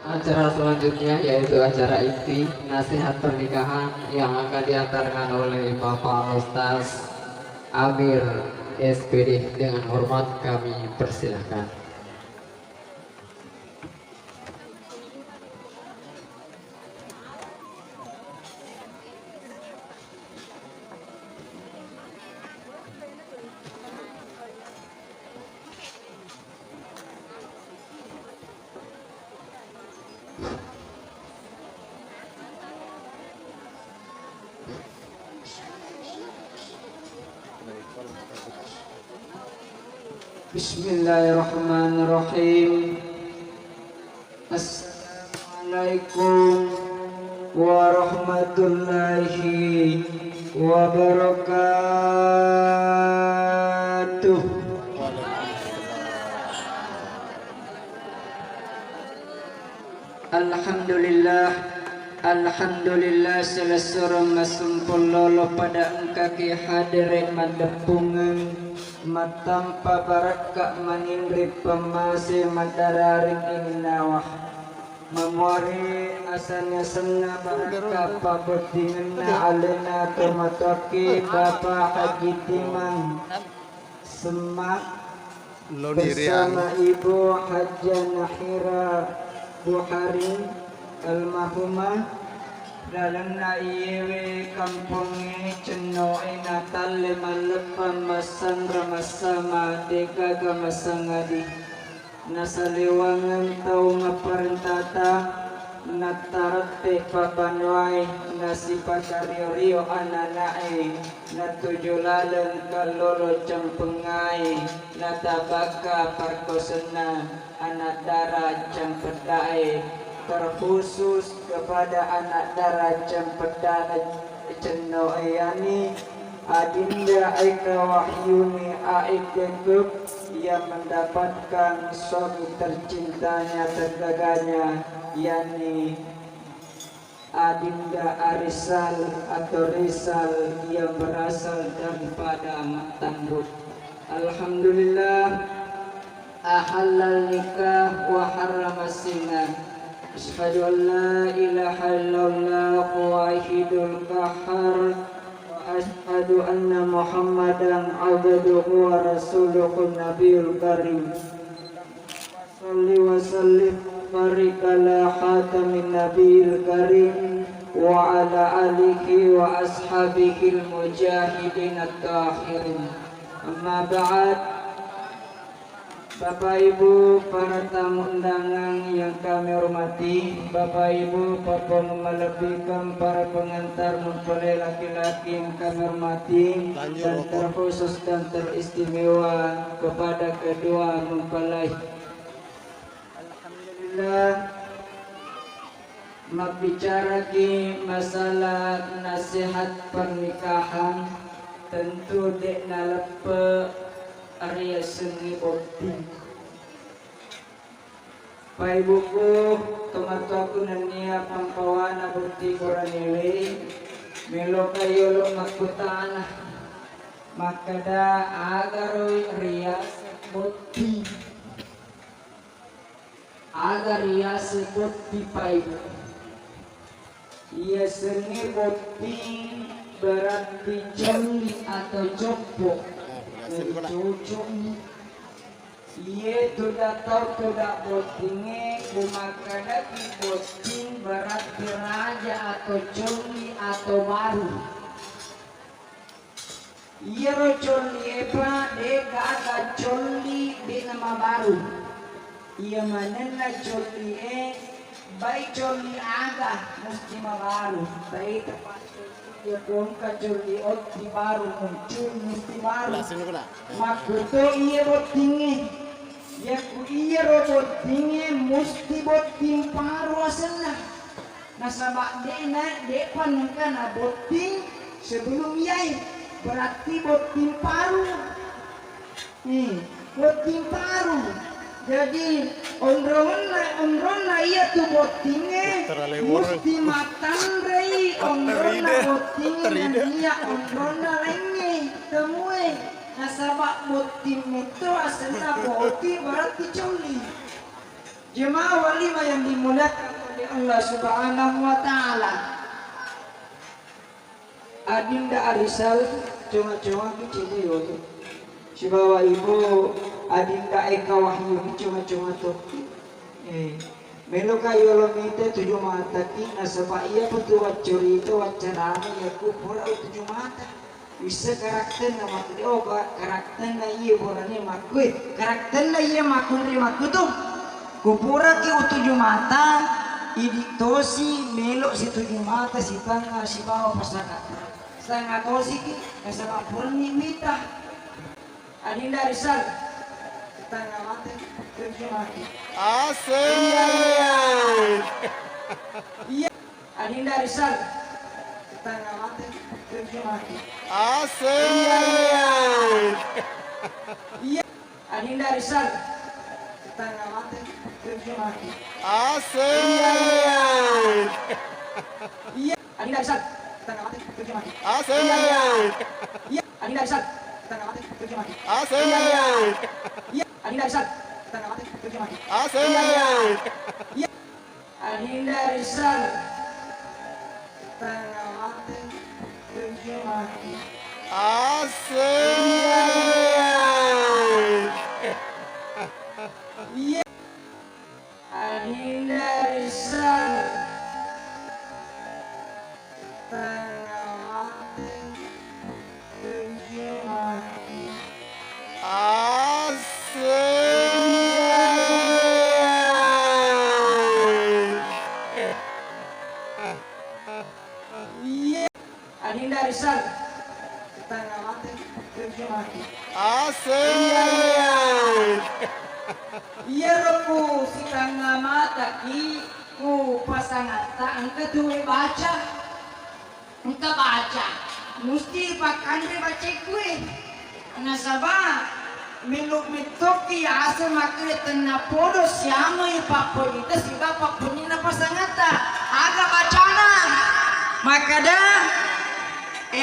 acara selanjutnya yaitu acara inti nasihat pernikahan yang akan diantarkan oleh Bapak Ustaz Amir SPD. Dengan hormat kami persilahkan. Bismillahirrahmanirrahim. Assalamualaikum warahmatullahi wabarakatuh. Alhamdulillah, alhamdulillah selesurang masumpulolo pada engkaki hadirin madepungan matampa baraka manindri pemasi madararing inawah memori asalnya senna baraka pabutinganna alena termatoki Bapak Haji Timang Semak bersama Ibu Hajjah Nahira Buhari almarhumah dalam naiwe kampung ini cenoi natal malepan masang ramasama deka gamasangadi nasaliwangan tau ngaparentata natarate papanwai nasipatario ananae natujulalan kalolo campengai natabaka parkosena anadara campedae terkhusus kepada anak darah cempedana cenoyani Adinda Aika Wahyuni Aikekuk yang mendapatkan suami tercintanya tergaganya yakni Adinda Arisal atau Rizal yang berasal daripada Matandut. Alhamdulillah ahallal nikah wa harrama sinah. Asyhadu an la ilaha illallah wahidul qahhar wa asyhadu anna Muhammadan abduhu wa rasuluhu nabiyul karim. Salli wa sallim barik ala khatamin nabiyil karim wa ala alihi wa ashabihil mujahidin at-tahirin. Amma ba'd. Bapak Ibu para tamu undangan yang kami hormati, Bapak Ibu papon melebihkan para pengantar mempelai laki-laki yang kami hormati, dan terkhusus dan teristimewa kepada kedua mempelai. Alhamdulillah, bicara ki masalah nasihat pernikahan tentu dek nalepe Arya Seni Bokti Pai buku tomatoku nania pampawana bukti koranile melo kayolo makutana makada agaroi rias bukti agar rias bukti pai ia seni bukti berarti jeli atau jopok cucung iye tidak tahu tidak botinge kumakada ki boting berarti raja atau coli atau baru iye ro coli apa deka ada coli di nama baru iye manena coli baik coli aga mesti baru baik tepat ya kong kaculi oti baru muncul mesti baru makuto iya botinge ya ku iya robotinge mesti boting paru asena nasabak dena depan kana boting sebelum yai berarti boting paru boting paru jadi ondrona iya tu botinge mesti matan rei ondrona botinge iya ondrona lenge temue nasabak boting itu asena boti berarti coli Jemaah walimah yang dimuliakan oleh Allah Subhanahu wa taala. Adinda Arisal cuma-cuma kecil yo. Si bawa ibu Adinda Eka Wahyu cuma-cuma tuh. Melo kayo lomite 7 mata ki nasaba iya putu wacuri itu wacarana ya ku pura 7 mata. Bisa karakter na makli karakter na iya borane makui karakter na iya makuri makutu. Kupura ki 7 mata iditosi melo si 7 mata si tanga si bawa pasangan. Setengah tosi ki nasaba purni mita. Adinda Rizal setengah mata 7 mata. Asik. Iya. Adinda Rizal setengah mati 7 mati. Asik. Iya. Adinda Rizal setengah mati 7 mati. Asik. Iya. Adinda Rizal setengah mati 7 mati. Asik. Iya. Adinda Rizal setengah mati 7 mati. Asik. Iya. Adinda Rizal setengah mati 7 mati. Asik. Iya. Adinda Rizal setengah mati 7 mati. Asik. Iya. Adinda Rizal setengah mati 7 mati. Iya. Adinda Rizal setengah mati 7 mati. Asik. Iya roku setengah mata ki ku pasangan tak engke tuwe baca engke baca mesti pakan baca kue nasabah miluk mitoki asa makre tena podo siamo ipapo itu si bapak punya pasangan tak aga bacana makada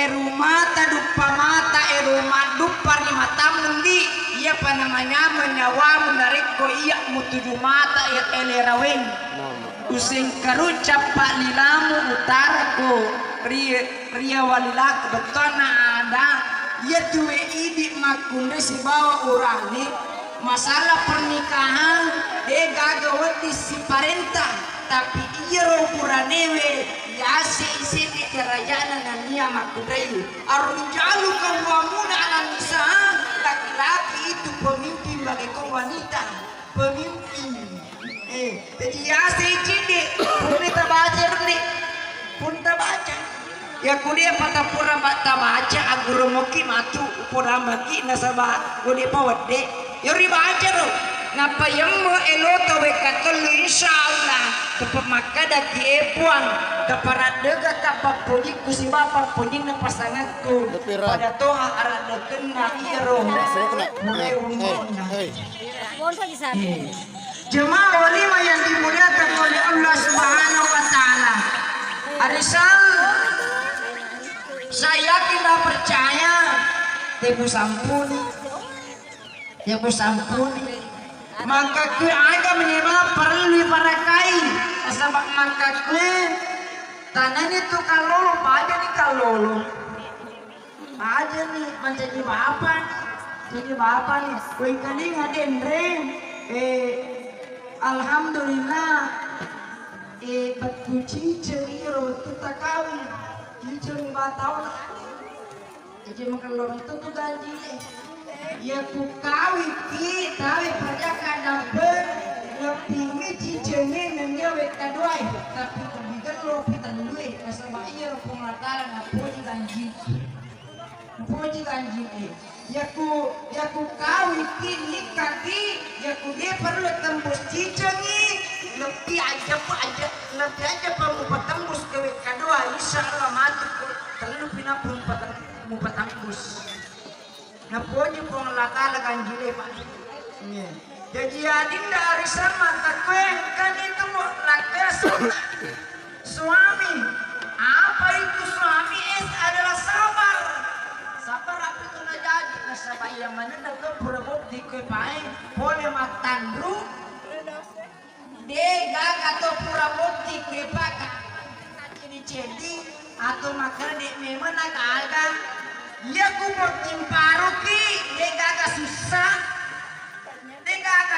rumah dupa mata rumah dupa ni mata mundi iya apa namanya menyawa menarik ko iya mutuju mata ya eleraweng using karucap pak lilamu utara ko ria walilak betona ada iya tuwe idik makunde si bawa urani masalah pernikahan gagawati si parenta tapi iya roh puranewe ya isi di kerajaan nania makudai arunjalu kawamuna ala nisa laki-laki itu pemimpin bagi kaum wanita pemimpin jadi ya isi di punita baca ni punta baca ya kudia patapura baca aguromoki matu pura maki nasaba kudia pawade yori baca ro ngapa yang mo eloto wekatul insyaallah tepat makada kiepuan kepada dega tapa puji kusi bapak puji na pasanganku pada toha arada kena iro mulai umurnya jemaah walimah yang dimuliakan oleh Allah Subhanahu wa taala. Arisal saya tidak percaya tebu sampuni maka kue aga menyebab perlu parakai asabak maka kue tanah itu kalolo aja nih kalolo aja nih menjadi bapak nih kue kali ngadendre alhamdulillah berpuji ceriro kita kawin cincin batau jadi makan lorong itu tuh ganji ya ku kawin ki tawe pada kadang ber ngepingi cincinnya nengnya wek kadua tapi kebigan lo pitan duit nasabah iya penglataran ngapuji ganji ya ku kawin ki nikah ki ya ku dia perlu tembus cincinnya lebih aja mau tembus ke wek kadua insyaallah mati terlalu pina mau tembus naponya pong lakala ganjile pak jadi adinda arisan mata kue kan itu mau lakas suami apa itu suami adalah sabar apa itu na jadi nasabah yang mana na to pura di kue paeng boleh matandru Dega atau pura bukti kepaka ini jadi atau makan dek memang agak ya ku bukti paruki dega agak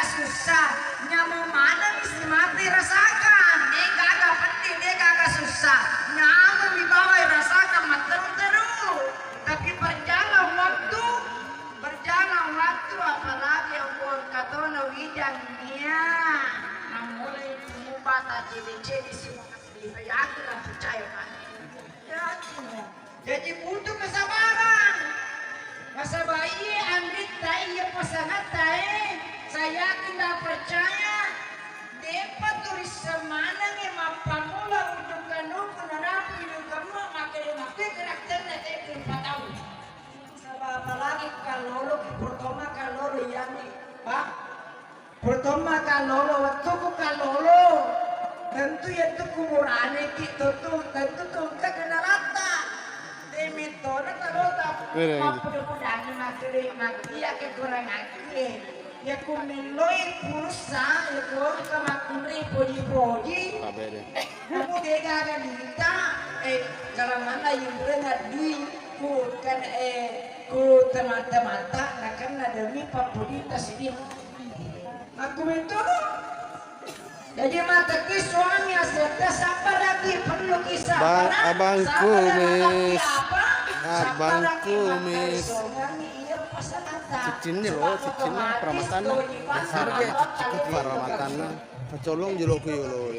susah nyamu mana mesti mati rasakan dega agak penting dega agak susah nyamu di bawah rasakan terus tapi berjalan waktu apalagi yang buat katona widangnya mulai mubata jadi semua yakin dan percaya kan jadi butuh kesabaran masa bayi ambil iya pasangan saya yakin dan percaya dapat tulis semana nih mapamula untuk kanu penerapu hidup kamu maka dia makai karakternya itu 4 tahun apalagi kalau pertama kalau yang pak pertama kalau waktu ku kalau tentu ya tu kumurane gitu tuh tentu tuh kena rata demi tona kalau tak apa pedang mati ya ke kurang lagi ya ku meloi pulsa ya ku kamakuri podi kamu dega ada minta cara mana yang berengat duit ku kan ku temata akan ada mi papodita sedih aku itu jadi mata ki suami aserta siapa lagi perlu kisah abangku mis cicinnya loh cicinnya peramatannya harga cukup peramatannya colong jeloku yolo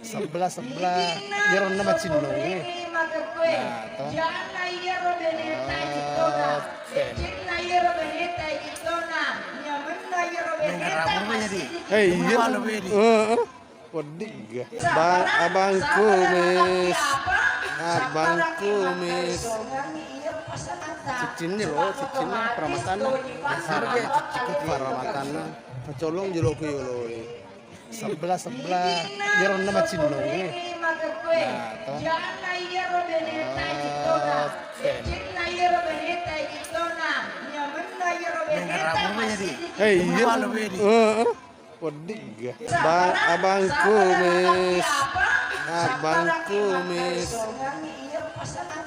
sebelah biar nama cinno hei abangku mis cicinnya loh cicinnya peramatannya harga cukup peramatannya colong jeloku yolo sebelah biar nama cinno hei abangku mis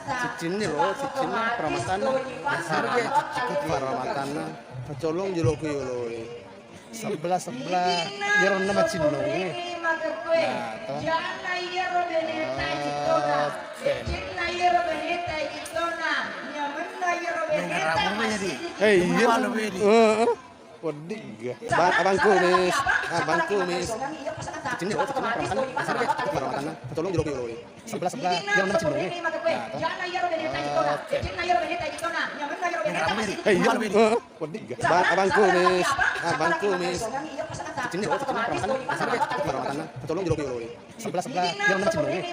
cicinnya loh cicinnya peramatannya harga cukup peramatannya colong jeloku yolo sebelah biar nama cinno hei abangku mis cicinnya loh cicinnya peramatannya harga cukup peramatannya colong jeloku yolo sebelah biar nama cinno hei abangku mis cicinnya loh cicinnya peramatannya harga cukup peramatannya colong jeloku yolo sebelah biar nama cinno hei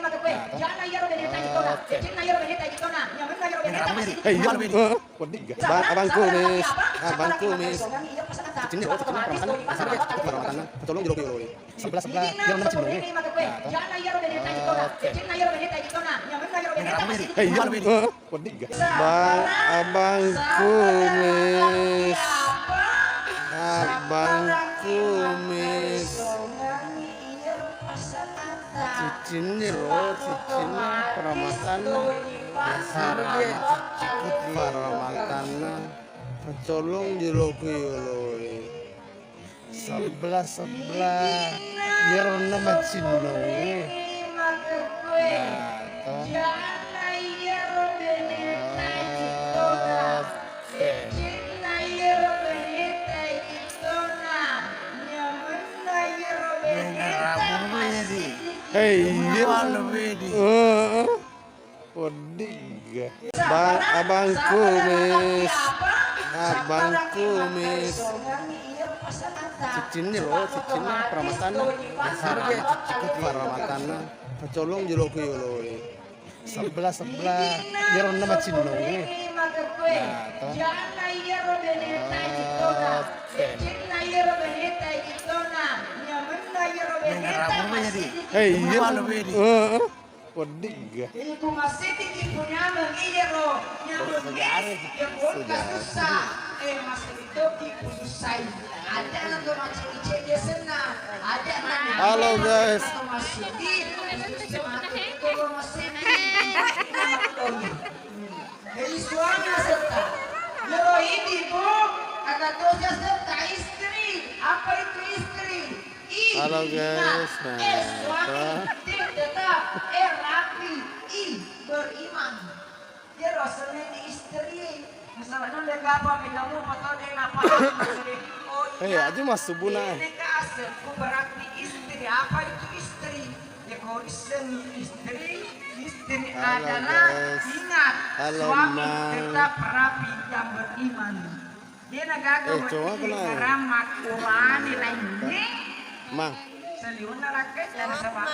abangku mis cicinnya loh cicinnya peramatannya harga cukup peramatannya colong jeloku yolo sebelah biar nama cinno hei abangku mis cicinnya loh cicinnya peramatannya harga cukup peramatannya colong jeloku yolo sebelah biar nama cinno hei abangku mis cicinnya loh cicinnya peramatannya harga cukup peramatannya colong jeloku yolo sebelah biar nama cinno hei Iku masih tinggi punya mengiru, nyambung yang susah. masih itu dipusai. Ada yang macam ije dia senang. Ada yang Halo guys. Jadi suami serta. Lalu ini bu, agak dosa serta istri. Apa itu istri? Halo guys. Nah, Suami tetap rapi, beriman. Dia rasulnya di istri. Misalnya dia apa minum atau dia apa? aja masuk buna. Ini kasih berarti istri. Apa itu istri? Ya kalau istri Halo, adalah guys. ingat Halo, suami Mang. tetap rapi yang beriman. Dia negara coba kenal. ramah Quran nilai ini. Mang, Seliuna rakyat dan sebab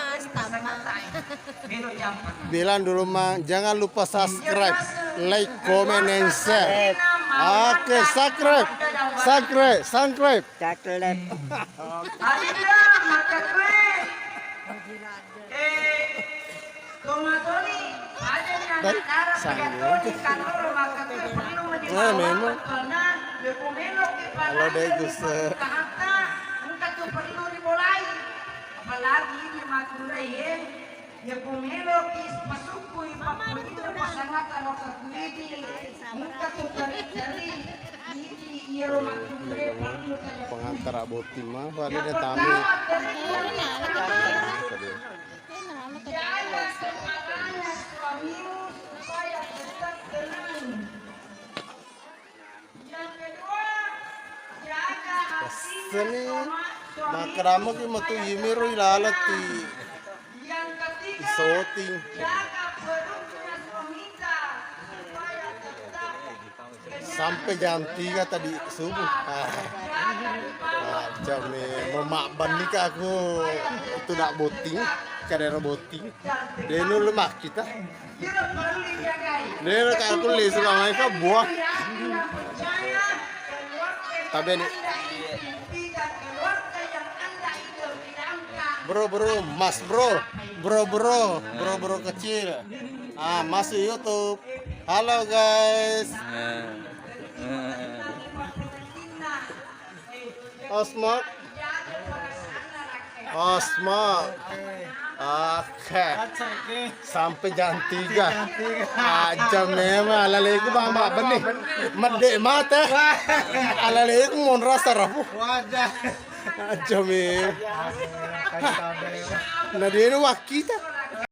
bilang dulu Mang, jangan lupa subscribe, like, comment, and share. Oke, subscribe. Adinda maka kue tomatoni ada yang antara pegatoni kantor maka kue perlu Nah, memang. karena bekumelo kepala Halo, deh, Guste. kahata engkau tuh perlu dimulai apalagi di makulai ya kumelo kis pasukui papulitu pasangat kalau kekuliti engkau tuh cari iya rumah makulai perlu Pengantar aboti mah, ada tamu. jaga kepadanya suamimu supaya tetap tenang. Yang kedua, jaga hatinya Seni suamimu makramo ki matu yimiru ilalati Yang ketiga, isoting. jaga perutnya suamita supaya tetap Sampai jam 3 tadi subuh. Macam nih, mau makban nih Kak, aku itu nak boting, kadang boting. Dia nu lemak kita. tidak perlu dijagai. Dia kayak aku lihat selama ini kan buah. Yang percaya keluarga Tapi ini Anda ini dan keluarga yang Anda itu bidangkan. bro kecil. Masuk YouTube. Halo guys. Osmok. Oke. Sampai jam 3. Jam memang alaleku bang benih. Medek mata. Alaleku mon rasa rapuh. Wadah. Jam Nah dia ini wakita.